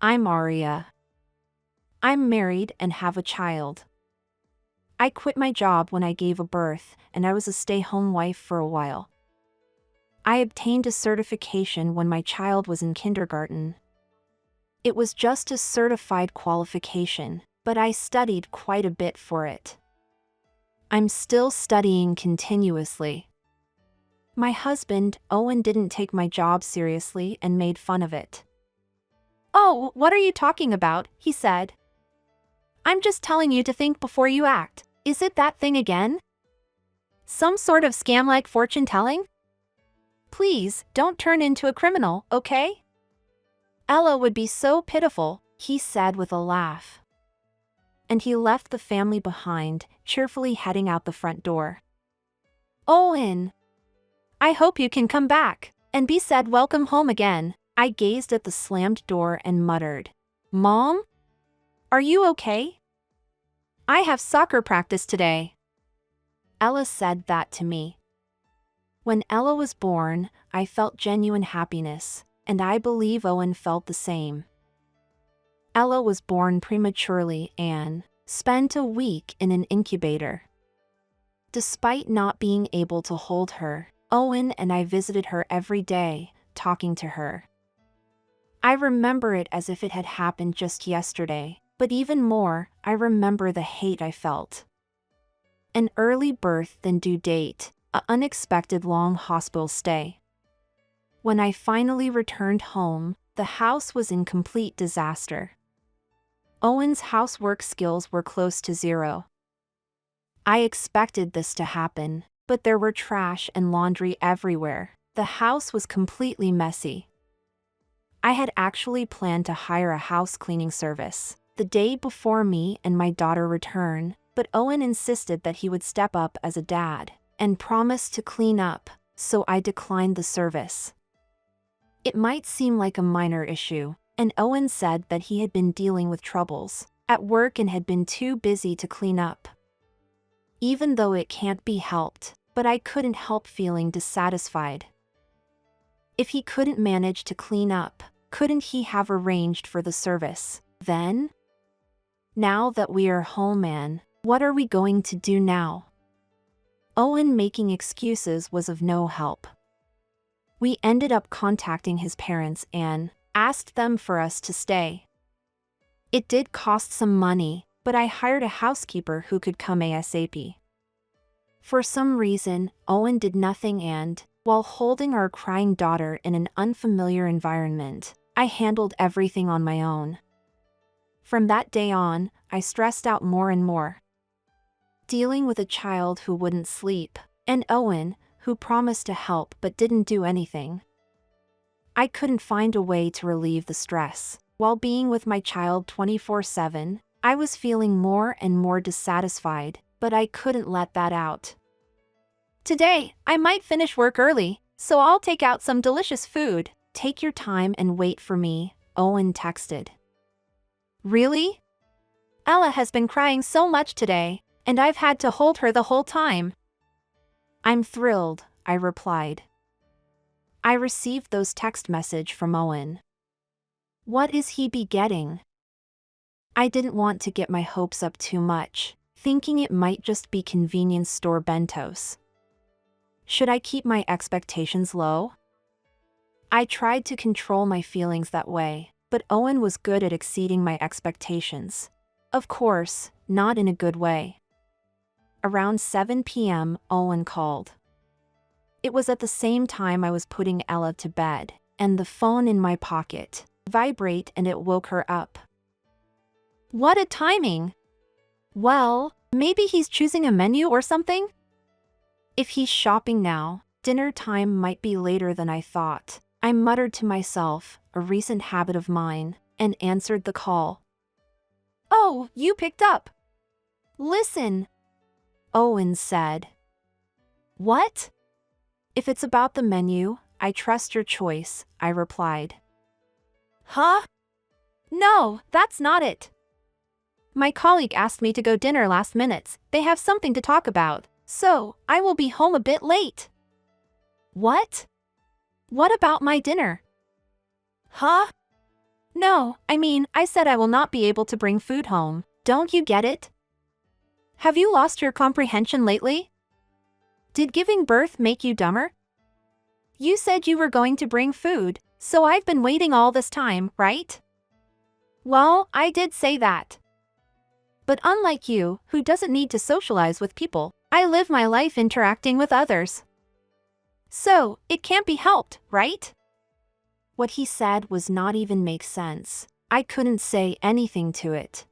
I'm Aria. I'm married and have a child. I quit my job when I gave a birth, and I was a stay-home wife for a while. I obtained a certification when my child was in kindergarten. It was just a certified qualification, but I studied quite a bit for it. I'm still studying continuously. My husband, Owen, didn't take my job seriously and made fun of it. "Oh, what are you talking about?" he said. "I'm just telling you to think before you act. Is it that thing again? Some sort of scam like fortune telling? Please, don't turn into a criminal, okay?" "Ella would be so pitiful," he said with a laugh. And he left the family behind, cheerfully heading out the front door. "Owen, I hope you can come back and be said welcome home again." I gazed at the slammed door and muttered, "Mom? Are you okay?" "I have soccer practice today." Ella said that to me. When Ella was born, I felt genuine happiness, and I believe Owen felt the same. Ella was born prematurely and spent a week in an incubator. Despite not being able to hold her, Owen and I visited her every day, talking to her. I remember it as if it had happened just yesterday, but even more, I remember the hate I felt. An early birth then due date, an unexpected long hospital stay. When I finally returned home, the house was in complete disaster. Owen's housework skills were close to zero. I expected this to happen, but there were trash and laundry everywhere. The house was completely messy. I had actually planned to hire a house cleaning service the day before me and my daughter return, but Owen insisted that he would step up as a dad and promised to clean up, so I declined the service. It might seem like a minor issue, and Owen said that he had been dealing with troubles at work and had been too busy to clean up. Even though it can't be helped, but I couldn't help feeling dissatisfied. If he couldn't manage to clean up, couldn't he have arranged for the service then? Now that we are home, man, what are we going to do now? Owen making excuses was of no help. We ended up contacting his parents and asked them for us to stay. It did cost some money, but I hired a housekeeper who could come ASAP. For some reason, Owen did nothing and, while holding our crying daughter in an unfamiliar environment, I handled everything on my own. From that day on, I stressed out more and more. Dealing with a child who wouldn't sleep, and Owen, who promised to help but didn't do anything. I couldn't find a way to relieve the stress. While being with my child 24/7, I was feeling more and more dissatisfied, but I couldn't let that out. "Today, I might finish work early, so I'll take out some delicious food. Take your time and wait for me," Owen texted. "Really? Ella has been crying so much today, and I've had to hold her the whole time." "I'm thrilled," I replied. I received those text messages from Owen. What is he be getting? I didn't want to get my hopes up too much, thinking it might just be convenience store bentos. Should I keep my expectations low? I tried to control my feelings that way, but Owen was good at exceeding my expectations. Of course, not in a good way. Around 7 p.m., Owen called. It was at the same time I was putting Ella to bed, and the phone in my pocket vibrated and it woke her up. What a timing! Well, maybe he's choosing a menu or something? If he's shopping now, dinner time might be later than I thought. I muttered to myself, a recent habit of mine, and answered the call. "Oh, you picked up. Listen," Owen said. "What?" "If it's about the menu, I trust your choice," I replied. "Huh? No, that's not it. My colleague asked me to go dinner last minute. They have something to talk about, so I will be home a bit late." "What? What about my dinner?" "Huh? No, I mean, I said I will not be able to bring food home. Don't you get it? Have you lost your comprehension lately? Did giving birth make you dumber? You said you were going to bring food, so I've been waiting all this time, right? Well, I did say that. But unlike you, who doesn't need to socialize with people, I live my life interacting with others. So, it can't be helped, right? What he said was not even make sense. I couldn't say anything to it.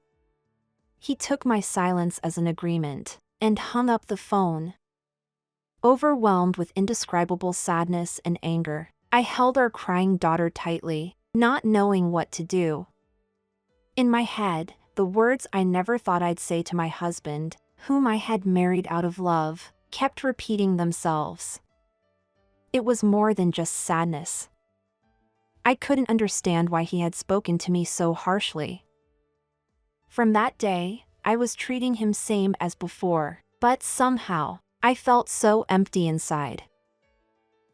He took my silence as an agreement and hung up the phone. Overwhelmed with indescribable sadness and anger, I held our crying daughter tightly, not knowing what to do. In my head, the words I never thought I'd say to my husband, whom I had married out of love, kept repeating themselves. It was more than just sadness. I couldn't understand why he had spoken to me so harshly. From that day, I was treating him same as before, but somehow, I felt so empty inside.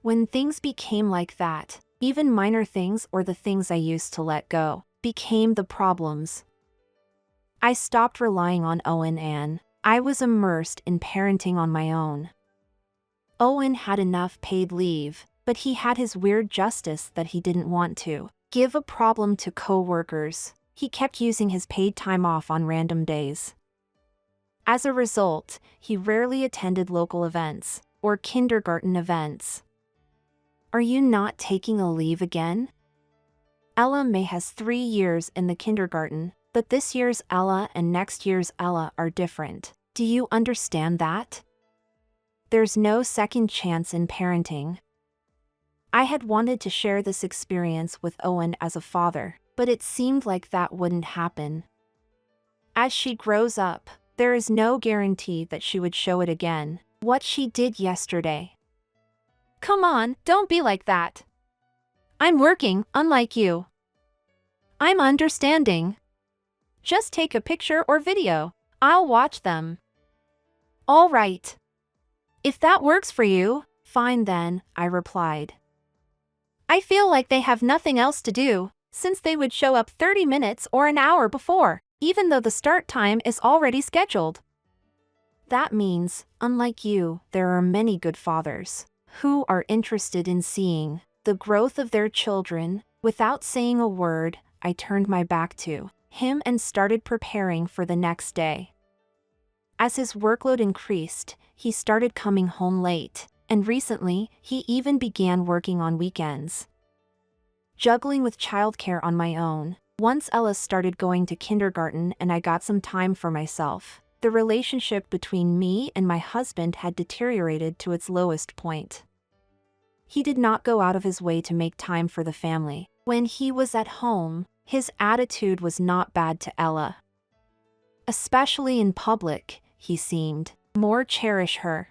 When things became like that, even minor things or the things I used to let go, became the problems. I stopped relying on Owen and I was immersed in parenting on my own. Owen had enough paid leave, but he had his weird justice that he didn't want to give a problem to co-workers. He kept using his paid time off on random days. As a result, he rarely attended local events or kindergarten events. Are you not taking a leave again? Ella May has 3 years in the kindergarten, but this year's Ella and next year's Ella are different. Do you understand that? There's no second chance in parenting. I had wanted to share this experience with Owen as a father, but it seemed like that wouldn't happen. As she grows up, there is no guarantee that she would show it again, what she did yesterday. Come on, don't be like that. I'm working, unlike you. I'm understanding. Just take a picture or video. I'll watch them. All right. If that works for you, fine then, I replied. I feel like they have nothing else to do, since they would show up 30 minutes or an hour before, even though the start time is already scheduled. That means, unlike you, there are many good fathers who are interested in seeing the growth of their children. Without saying a word, I turned my back to him and started preparing for the next day. As his workload increased, he started coming home late, and recently, he even began working on weekends. Juggling with childcare on my own, once Ella started going to kindergarten and I got some time for myself, the relationship between me and my husband had deteriorated to its lowest point. He did not go out of his way to make time for the family. When he was at home, his attitude was not bad to Ella. Especially in public, he seemed more cherish her.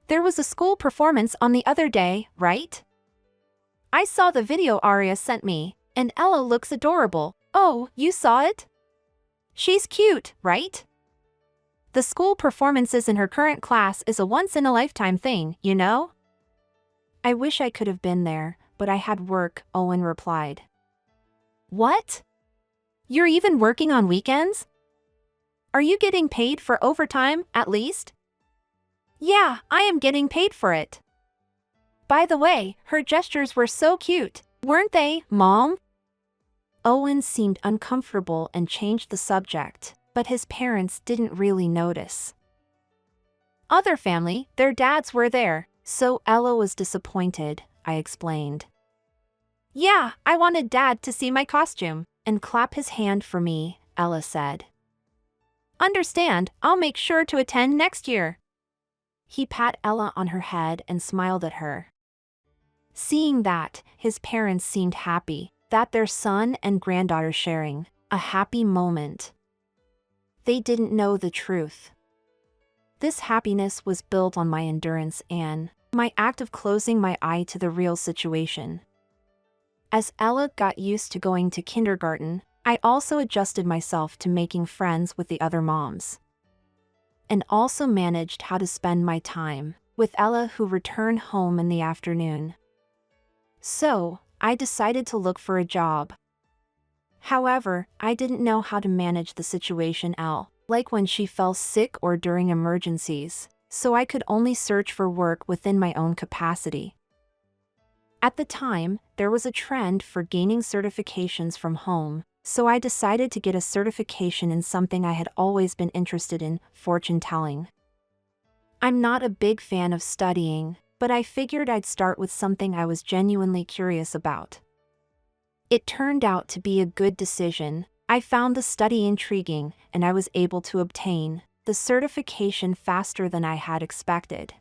There was a school performance on the other day, right? I saw the video Aria sent me, and Ella looks adorable. Oh, you saw it? She's cute, right? The school performances in her current class is a once-in-a-lifetime thing, you know? I wish I could have been there, but I had work, Owen replied. What? You're even working on weekends? Are you getting paid for overtime, at least? Yeah, I am getting paid for it. By the way, her gestures were so cute, weren't they, Mom? Owen seemed uncomfortable and changed the subject, but his parents didn't really notice. Other family, their dads were there, so Ella was disappointed, I explained. Yeah, I wanted Dad to see my costume and clap his hand for me, Ella said. Understand, I'll make sure to attend next year. He pat Ella on her head and smiled at her. Seeing that, his parents seemed happy that their son and granddaughter sharing a happy moment. They didn't know the truth. This happiness was built on my endurance and my act of closing my eye to the real situation. As Ella got used to going to kindergarten, I also adjusted myself to making friends with the other moms. And also managed how to spend my time with Ella, who returned home in the afternoon. So, I decided to look for a job. However, I didn't know how to manage the situation like when she fell sick or during emergencies, so I could only search for work within my own capacity. At the time, there was a trend for gaining certifications from home, so I decided to get a certification in something I had always been interested in, fortune telling. I'm not a big fan of studying, but I figured I'd start with something I was genuinely curious about. It turned out to be a good decision. I found the study intriguing, and I was able to obtain the certification faster than I had expected.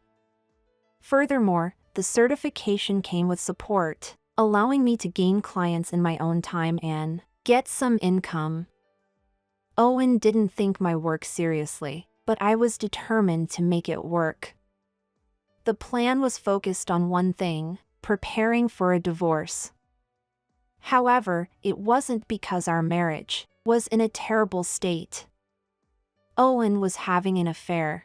Furthermore, the certification came with support, allowing me to gain clients in my own time and get some income. Owen didn't think my work seriously, but I was determined to make it work. The plan was focused on one thing: preparing for a divorce. However, it wasn't because our marriage was in a terrible state. Owen was having an affair.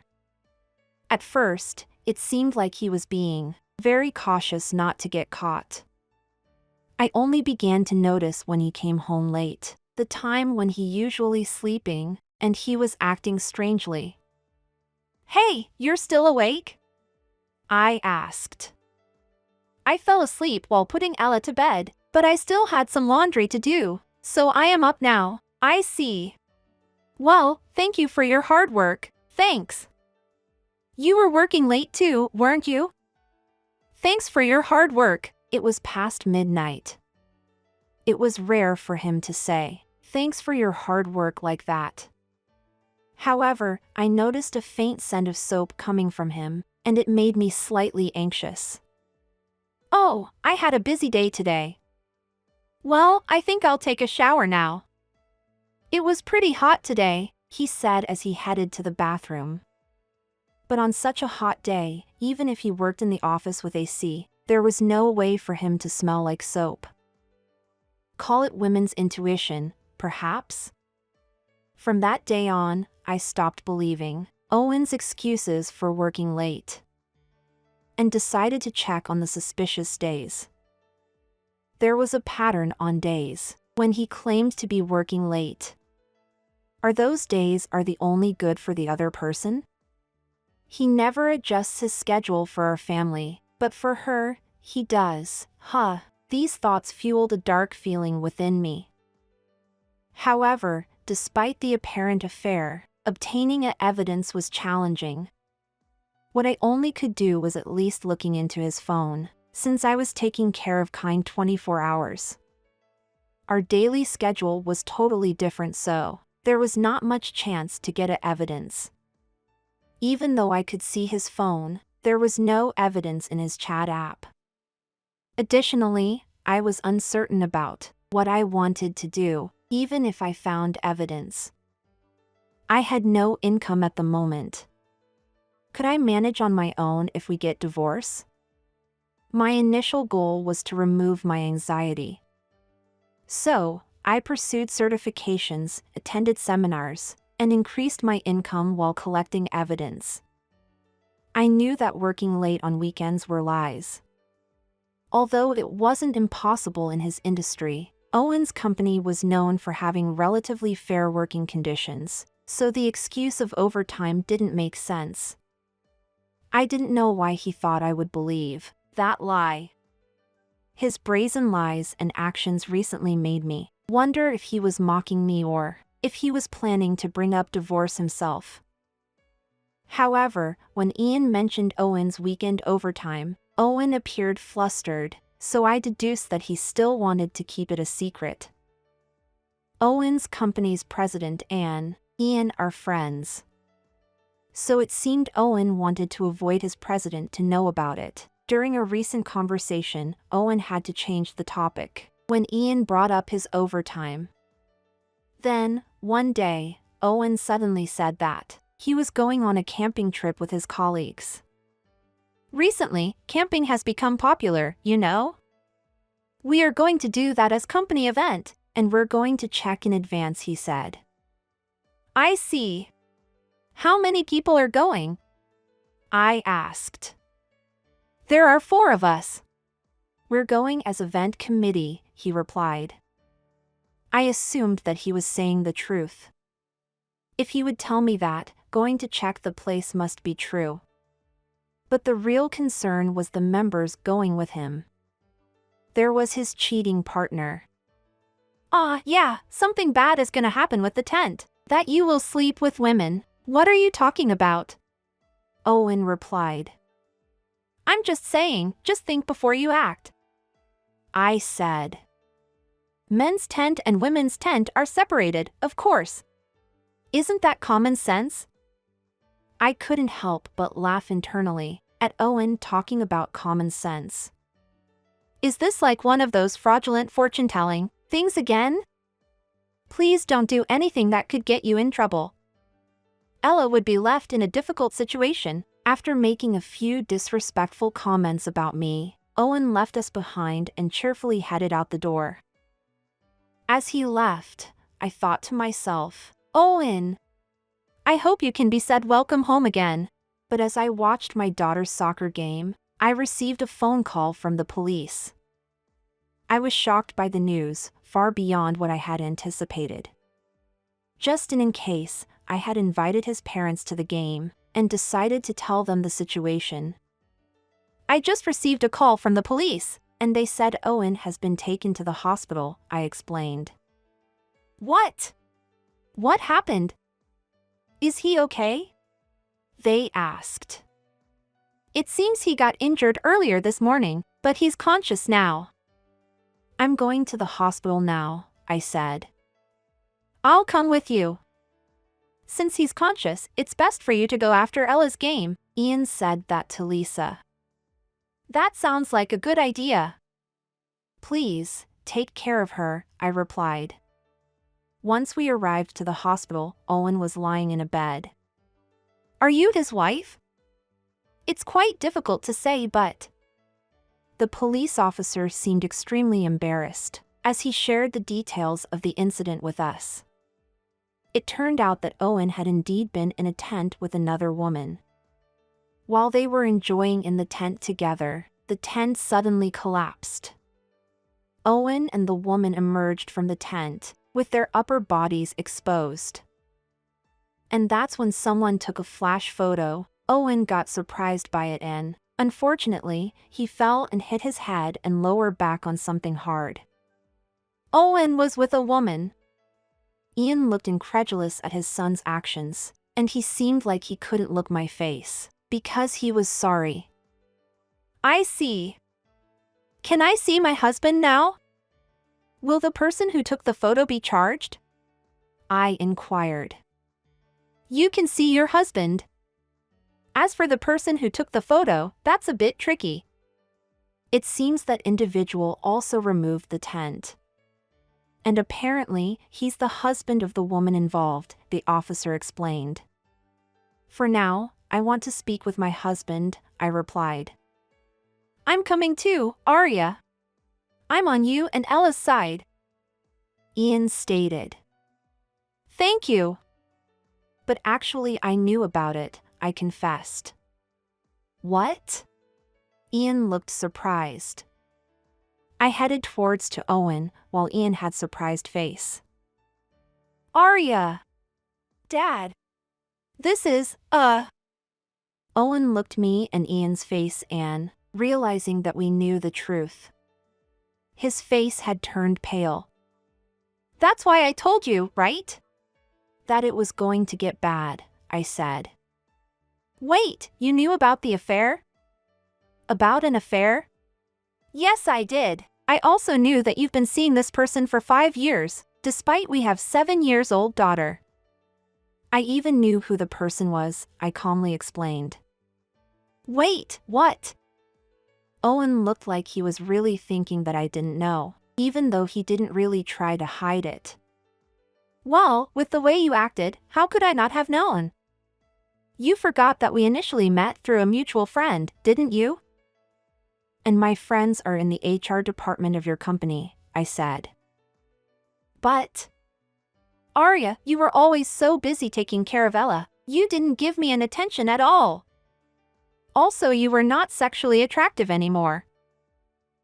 At first, it seemed like he was being very cautious not to get caught. I only began to notice when he came home late, the time when he usually sleeping, and he was acting strangely. "Hey, you're still awake?" I asked. "I fell asleep while putting Ella to bed, but I still had some laundry to do, so I am up now." "I see. Well, thank you for your hard work." "Thanks. You were working late too, weren't you?" "Thanks for your hard work." It was past midnight. It was rare for him to say, "Thanks for your hard work" like that. However, I noticed a faint scent of soap coming from him, and it made me slightly anxious. "Oh, I had a busy day today." "Well, I think I'll take a shower now." "It was pretty hot today," he said as he headed to the bathroom. But on such a hot day, even if he worked in the office with AC, there was no way for him to smell like soap. Call it women's intuition, perhaps? From that day on, I stopped believing Owen's excuses for working late, and decided to check on the suspicious days. There was a pattern on days when he claimed to be working late. Are those days the only good for the other person? He never adjusts his schedule for our family, but for her, he does. These thoughts fueled a dark feeling within me. However, despite the apparent affair, obtaining evidence was challenging. What I only could do was at least looking into his phone, since I was taking care of Kind 24 hours. Our daily schedule was totally different, so there was not much chance to get evidence. Even though I could see his phone, there was no evidence in his chat app. Additionally, I was uncertain about what I wanted to do, even if I found evidence. I had no income at the moment. Could I manage on my own if we get divorced? My initial goal was to remove my anxiety. So, I pursued certifications, attended seminars, and increased my income while collecting evidence. I knew that working late on weekends were lies. Although it wasn't impossible in his industry, Owen's company was known for having relatively fair working conditions, so the excuse of overtime didn't make sense. I didn't know why he thought I would believe that lie. His brazen lies and actions recently made me wonder if he was mocking me or if he was planning to bring up divorce himself. However, when Ian mentioned Owen's weekend overtime, Owen appeared flustered, so I deduced that he still wanted to keep it a secret. Owen's company's president and Ian are friends, so it seemed Owen wanted to avoid his president to know about it. During a recent conversation, Owen had to change the topic when Ian brought up his overtime. Then, one day, Owen suddenly said that he was going on a camping trip with his colleagues. "Recently, camping has become popular, you know? We are going to do that as company event, and we're going to check in advance," he said. "I see. How many people are going?" I asked. "There are 4 of us. We're going as event committee," he replied. I assumed that he was saying the truth. If he would tell me that, going to check the place must be true. But the real concern was the members going with him. There was his cheating partner. Yeah, something bad is gonna happen with the tent. That you will sleep with women. What are you talking about? Owen replied. I'm just saying, just think before you act. I said. Men's tent and women's tent are separated, of course. Isn't that common sense? I couldn't help but laugh internally at Owen talking about common sense. Is this like one of those fraudulent fortune-telling things again? Please don't do anything that could get you in trouble. Ella would be left in a difficult situation. After making a few disrespectful comments about me, Owen left us behind and cheerfully headed out the door. As he left, I thought to myself, Owen, I hope you can be said welcome home again. But as I watched my daughter's soccer game, I received a phone call from the police. I was shocked by the news, far beyond what I had anticipated. Just in case, I had invited his parents to the game and decided to tell them the situation. I just received a call from the police, and they said Owen has been taken to the hospital, I explained. What? What happened? Is he okay? They asked. It seems he got injured earlier this morning, but he's conscious now. I'm going to the hospital now, I said. I'll come with you. Since he's conscious, it's best for you to go after Ella's game, Ian said that to Lisa. That sounds like a good idea. Please, take care of her, I replied. Once we arrived to the hospital, Owen was lying in a bed. Are you his wife? It's quite difficult to say, but... The police officer seemed extremely embarrassed as he shared the details of the incident with us. It turned out that Owen had indeed been in a tent with another woman. While they were enjoying in the tent together, the tent suddenly collapsed. Owen and the woman emerged from the tent, with their upper bodies exposed. And that's when someone took a flash photo. Owen got surprised by it and, unfortunately, he fell and hit his head and lower back on something hard. Owen was with a woman. Ian looked incredulous at his son's actions, and he seemed like he couldn't look my face, because he was sorry. I see. Can I see my husband now? Will the person who took the photo be charged? I inquired. You can see your husband. As for the person who took the photo, that's a bit tricky. It seems that individual also removed the tent. And apparently, he's the husband of the woman involved, the officer explained. For now, I want to speak with my husband, I replied. I'm coming too, Arya. I'm on you and Ella's side. Ian stated. Thank you. But actually I knew about it, I confessed. What? Ian looked surprised. I headed towards to Owen, while Ian had surprised face. Arya! Dad! This is, Owen looked me and Ian's face and, realizing that we knew the truth. His face had turned pale. That's why I told you, right? That it was going to get bad, I said. Wait, you knew about the affair? About an affair? Yes, I did. I also knew that you've been seeing this person for 5 years, despite we have 7-year-old daughter. I even knew who the person was, I calmly explained. Wait, what? Owen looked like he was really thinking that I didn't know, even though he didn't really try to hide it. Well, with the way you acted, how could I not have known? You forgot that we initially met through a mutual friend, didn't you? And my friends are in the HR department of your company, I said. But... Arya, you were always so busy taking care of Ella, you didn't give me an attention at all. Also, you were not sexually attractive anymore.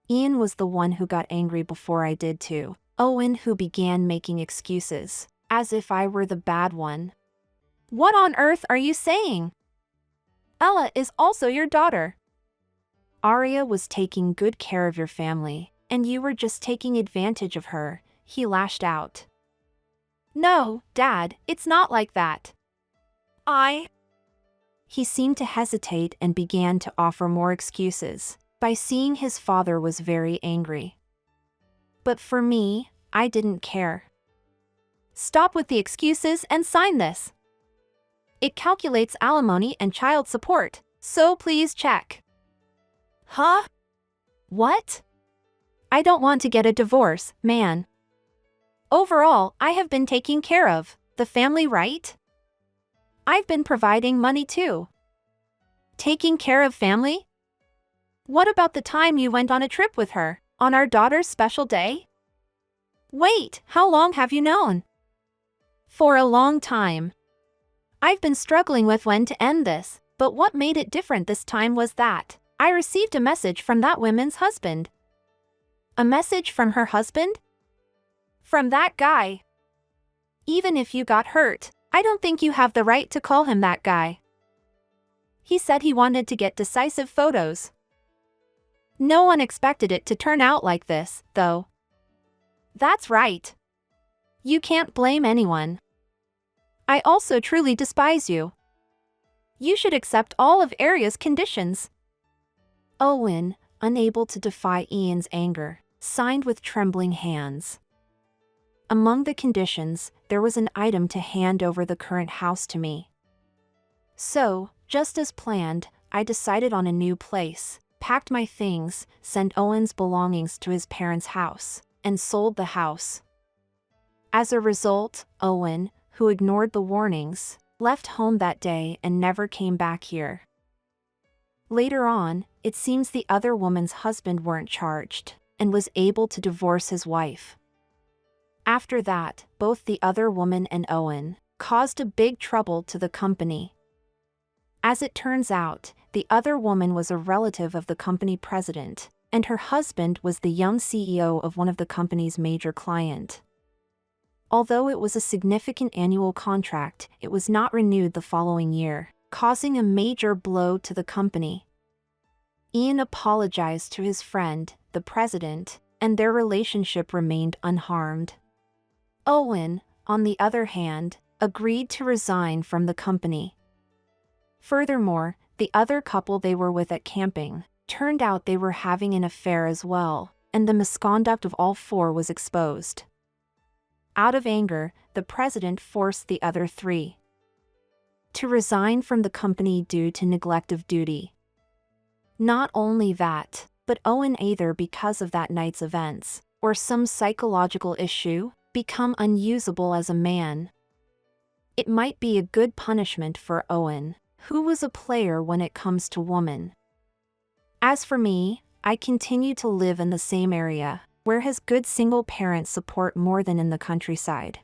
Ian was the one who got angry before I did too. Owen, who began making excuses, as if I were the bad one. What on earth are you saying? Ella is also your daughter. Arya was taking good care of your family, and you were just taking advantage of her, he lashed out. No, Dad, it's not like that. He seemed to hesitate and began to offer more excuses, by seeing his father was very angry. But for me, I didn't care. Stop with the excuses and sign this. It calculates alimony and child support, so please check. Huh? What? I don't want to get a divorce, man. Overall, I have been taking care of the family, right? I've been providing money too. Taking care of family? What about the time you went on a trip with her, on our daughter's special day? Wait, how long have you known? For a long time. I've been struggling with when to end this, but what made it different this time was that I received a message from that woman's husband. A message from her husband? From that guy. Even if you got hurt, I don't think you have the right to call him that guy. He said he wanted to get decisive photos. No one expected it to turn out like this, though. That's right. You can't blame anyone. I also truly despise you. You should accept all of Arya's conditions. Owen, unable to defy Ian's anger, signed with trembling hands. Among the conditions, there was an item to hand over the current house to me. So, just as planned, I decided on a new place, packed my things, sent Owen's belongings to his parents' house, and sold the house. As a result, Owen, who ignored the warnings, left home that day and never came back here. Later on, it seems the other woman's husband weren't charged, and was able to divorce his wife. After that, both the other woman and Owen caused a big trouble to the company. As it turns out, the other woman was a relative of the company president, and her husband was the young CEO of one of the company's major clients. Although it was a significant annual contract, it was not renewed the following year, causing a major blow to the company. Ian apologized to his friend, the president, and their relationship remained unharmed. Owen, on the other hand, agreed to resign from the company. Furthermore, the other couple they were with at camping turned out they were having an affair as well, and the misconduct of all four was exposed. Out of anger, the president forced the other three to resign from the company due to neglect of duty. Not only that, but Owen, either because of that night's events, or some psychological issue, become unusable as a man. It might be a good punishment for Owen, who was a player when it comes to women. As for me, I continue to live in the same area, where his good single-parent support more than in the countryside.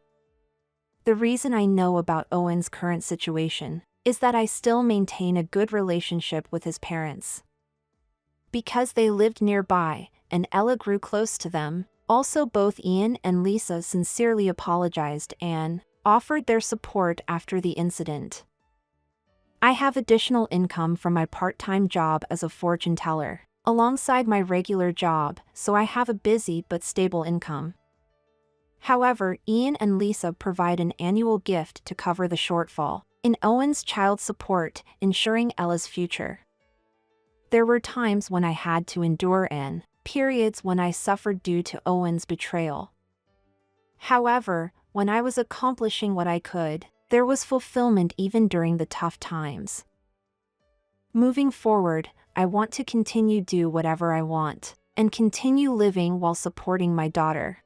The reason I know about Owen's current situation is that I still maintain a good relationship with his parents. Because they lived nearby, and Ella grew close to them, also both Ian and Lisa sincerely apologized and offered their support after the incident. I have additional income from my part-time job as a fortune teller, alongside my regular job, so I have a busy but stable income. However, Ian and Lisa provide an annual gift to cover the shortfall in Owen's child support, ensuring Ella's future. There were times when I had to endure and periods when I suffered due to Owen's betrayal. However, when I was accomplishing what I could, there was fulfillment even during the tough times. Moving forward, I want to continue do whatever I want, and continue living while supporting my daughter.